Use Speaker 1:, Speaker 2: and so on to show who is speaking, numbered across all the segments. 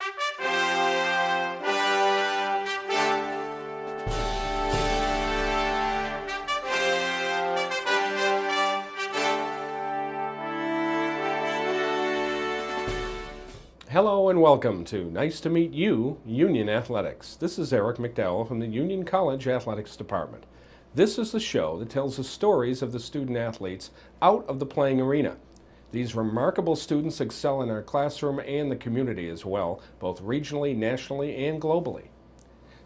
Speaker 1: Hello and welcome to Nice to Meet You, Union Athletics. This is Eric McDowell from the Union College Athletics Department. This is the show that tells the stories of the student athletes out of the playing arena. These remarkable students excel in our classroom and the community as well, both regionally, nationally, and globally.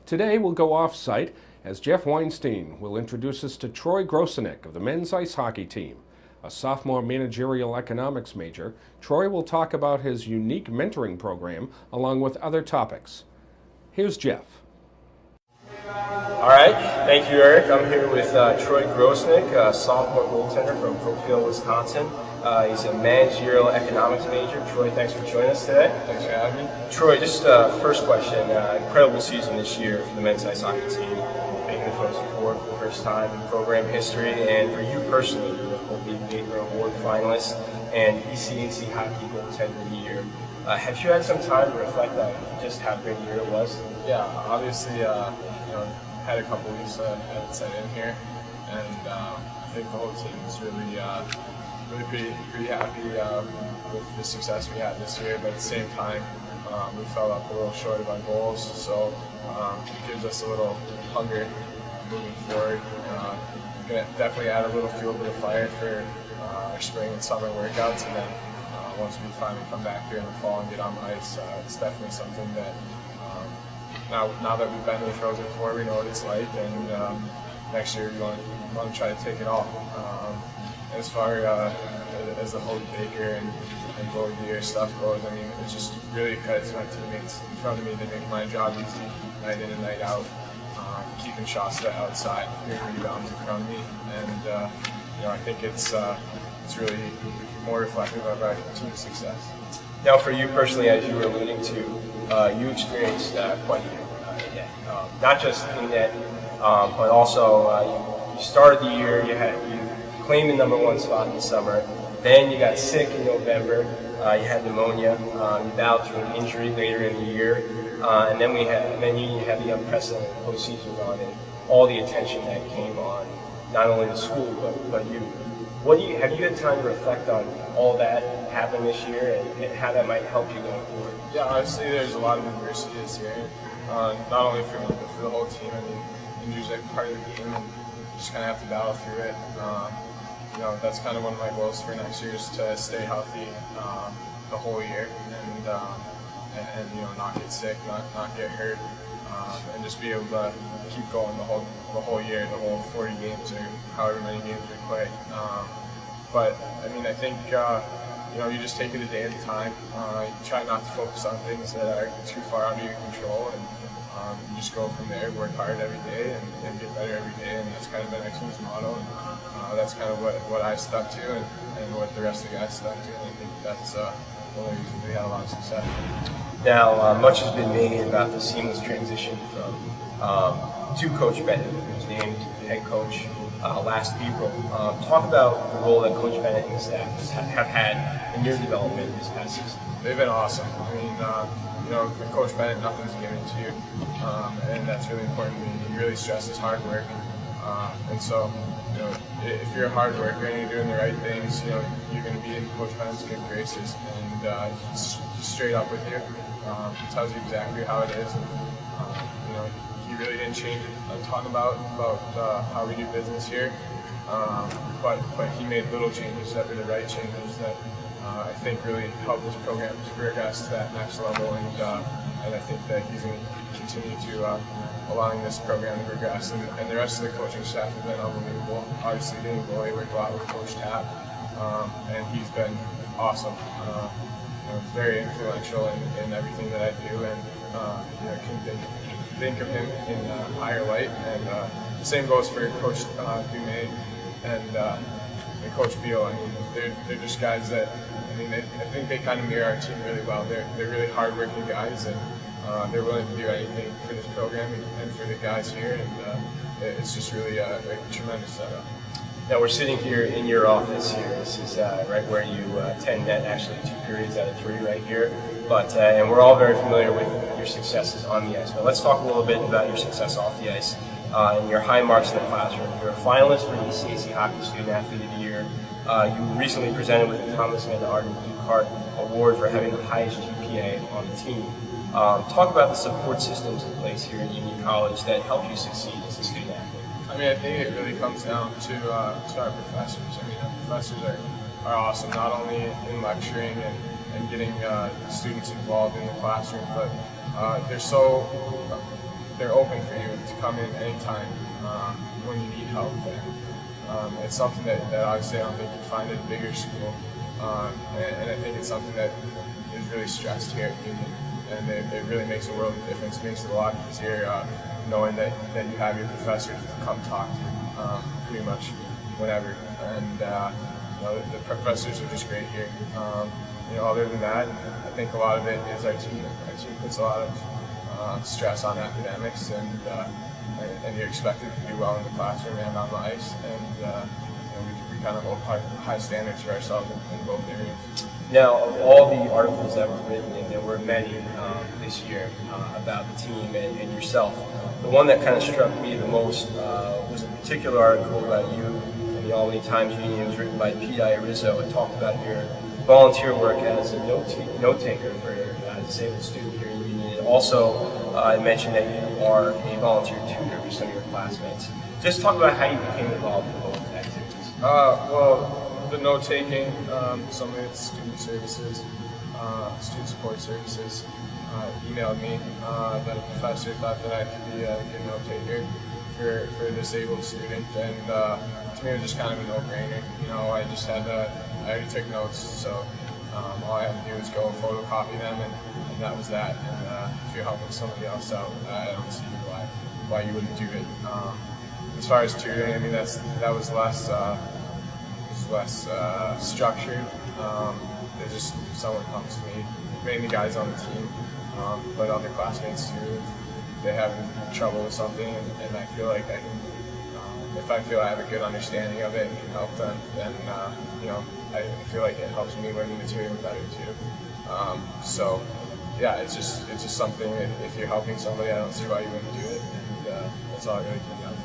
Speaker 1: Today we'll go off-site as Jeff Weinstein will introduce us to Troy Grosenick of the men's ice hockey team. A sophomore managerial economics major, Troy will talk about his unique mentoring program along with other topics. Here's Jeff.
Speaker 2: All right, thank you, Eric. I'm here with Troy Grosenick, a sophomore goaltender from Brookfield, Wisconsin. He's a managerial economics major. Troy, thanks for joining us today.
Speaker 3: Thanks for having me.
Speaker 2: Troy, just first question. Incredible season this year for the men's ice hockey team, making the Frozen Four for the first time in program history, and for you personally, you're a Hope Baker Award finalist and ECAC Hockey Goaltender of the Year. Have you had some time to reflect on just how great a year it was?
Speaker 3: Yeah, obviously, had a couple weeks I haven't set in here, and I think the whole team is really pretty happy with the success we had this year. But at the same time, we fell up a little short of our goals, so it gives us a little hunger moving forward. Gonna definitely add a little fuel to the fire for our spring and summer workouts, and then once we finally come back here in the fall and get on the ice, it's definitely something that now that we've been to the Frozen Four, we know what it's like, and next year we want to try to take it all. As far as the Hope Baker and goal of the year stuff goes, I mean, it's just really a credit to my teammates in front of me. They make my job easy night in and night out, keeping shots to the outside, getting rebounds in front of me, and I think it's really more reflective of our team's success.
Speaker 2: Now, for you personally, as you were alluding to, you experienced quite a year. Not just in net, but also you started the year, you claimed the #1 spot in the summer, then you got sick in November, you had pneumonia, you battled through an injury later in the year, and then you had the unprecedented postseason run and all the attention that came on not only the school but you. Have you had time to reflect on all that happened this year and how that might help you going forward?
Speaker 3: Yeah, obviously there's a lot of adversity this year, not only for me but for the whole team. I mean, injuries are part of the game, and you just kind of have to battle through it. That's kind of one of my goals for next year, is to stay healthy the whole year and not get sick, not get hurt, and just be able to keep going the whole year, the whole 40 games or however many games we play. But I mean, I think you just take it a day at a time. You try not to focus on things that are too far out of your control, and you just go from there. Work hard every day and get better every day, and that's kind of been our team's motto. And that's kind of what I stuck to, and what the rest of the guys stuck to. And I think that's one of the reasons we had a lot of success.
Speaker 2: Now, much has been made about the seamless transition from to Coach Bennett, who was named head coach last April. Talk about the role that Coach Bennett and the staff have had in your development this past season.
Speaker 3: They've been awesome. I mean, with Coach Bennett, nothing's given to you, and that's really important. He really stresses hard work, and so if you're a hard worker and you're doing the right things, you're going to be in Coach Bennett's good graces, and he's straight up with you. He tells you exactly how it is, and he really didn't change a ton about how we do business here, but he made little changes that were the right changes that I think really helped this program to progress to that next level, and I think that he's going to continue to allowing this program to progress, and the rest of the coaching staff have been unbelievable. Obviously, Danny Boy worked a lot with Coach Tapp, and he's been awesome. Very influential in everything that I do, and can think of him in a higher light. And the same goes for Coach Dumais and Coach Beal. I mean, they're just guys that I think they kind of mirror our team really well. They're really hardworking guys, and they're willing to do anything for this program and for the guys here. And it's just really a tremendous setup.
Speaker 2: Now we're sitting here in your office here. This is right where you attend net, actually 2 periods out of 3 right here. But and we're all very familiar with your successes on the ice. But let's talk a little bit about your success off the ice and your high marks in the classroom. You're a finalist for the ECAC Hockey Student Athlete of the Year. You were recently presented with the Thomas Van Arden Ducart Award for having the highest GPA on the team. Talk about the support systems in place here at Union College that help you succeed as a student athlete.
Speaker 3: I mean, I think it really comes down to our professors. I mean, our professors are awesome, not only in lecturing and getting students involved in the classroom, but they're open for you to come in anytime when you need help. It's something that obviously I don't think you find at a bigger school, and I think it's something that is really stressed here at Union, and it really makes a world of difference. It makes it a lot easier knowing that you have your professors to come talk to pretty much whenever. And the professors are just great here. Other than that, I think a lot of it is our team. Our team puts a lot of stress on academics, and you're expected to do well in the classroom and on the ice. And we kind of hold high standards for ourselves in both areas.
Speaker 2: Now, of all the articles that were written, and there were many this year about the team and yourself, the one that kind of struck me the most was a particular article about you in the Albany Times-Union. It was written by Pete Rizzo. It talked about your volunteer work as a note-taker for a disabled student here in Union. It also mentioned that you are a volunteer tutor for some of your classmates. Just talk about how you became involved in both activities.
Speaker 3: Well, the note-taking, some of it's student services, student support services, emailed me that a professor thought that I could be a good note-taker for a disabled student, and to me it was just kind of a no-brainer. I already took notes, so all I had to do was go photocopy them, and that was that. And if you're helping somebody else out, I don't see why you wouldn't do it. As far as tutoring, I mean that was less structured. There's just someone comes to me, mainly guys on the team, but other classmates too. If they have trouble with something, and I feel like I can, if I feel I have a good understanding of it and can help them, then I feel like it helps me learn the material better too. So yeah, it's just something. If you're helping somebody, I don't see why you wouldn't do it, and that's all it really comes down to.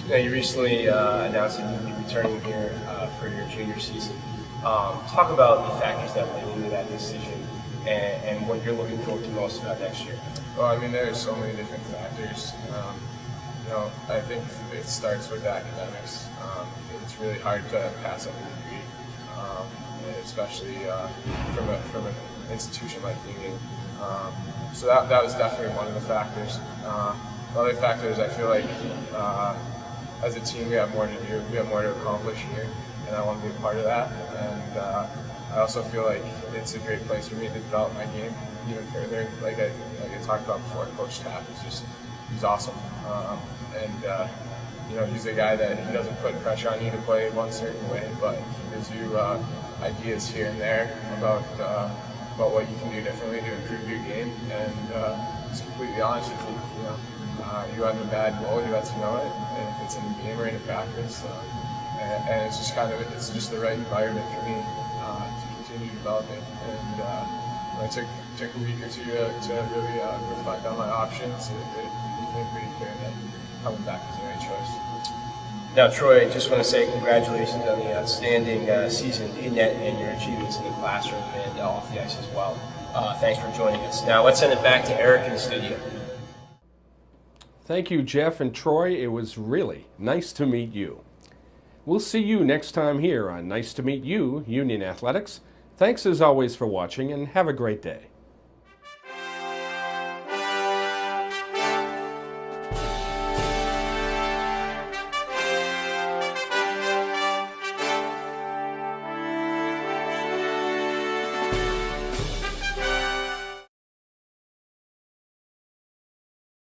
Speaker 2: Now, you recently announced that you'll be returning here for your junior season. Talk about the factors that went into that decision and what you're looking forward to most about next year.
Speaker 3: Well, I mean, there's so many different factors. I think it starts with academics. It's really hard to pass up a degree, especially from an institution like Union. So that was definitely one of the factors. The other factor is I feel like as a team we have more to do, we have more to accomplish here, and I want to be a part of that. And I also feel like it's a great place for me to develop my game even further. Like I talked about before, Coach Tapp he's awesome, and he's a guy that he doesn't put pressure on you to play one certain way, but he gives you ideas here and there about what you can do differently to improve your game. And to be completely honest with you, you have a bad goal, you have to know it, and if it's in the game or in a practice, and it's just the right environment for me to continue developing. And I took a week or two to really reflect on my options. It became pretty clear that coming back was the right choice.
Speaker 2: Now, Troy, I just want to say congratulations on the outstanding season in net and your achievements in the classroom and off the ice as well. Thanks for joining us. Now, let's send it back to Eric in the studio.
Speaker 1: Thank you, Jeff and Troy. It was really nice to meet you. We'll see you next time here on Nice to Meet You, Union Athletics. Thanks as always for watching, and have a great day.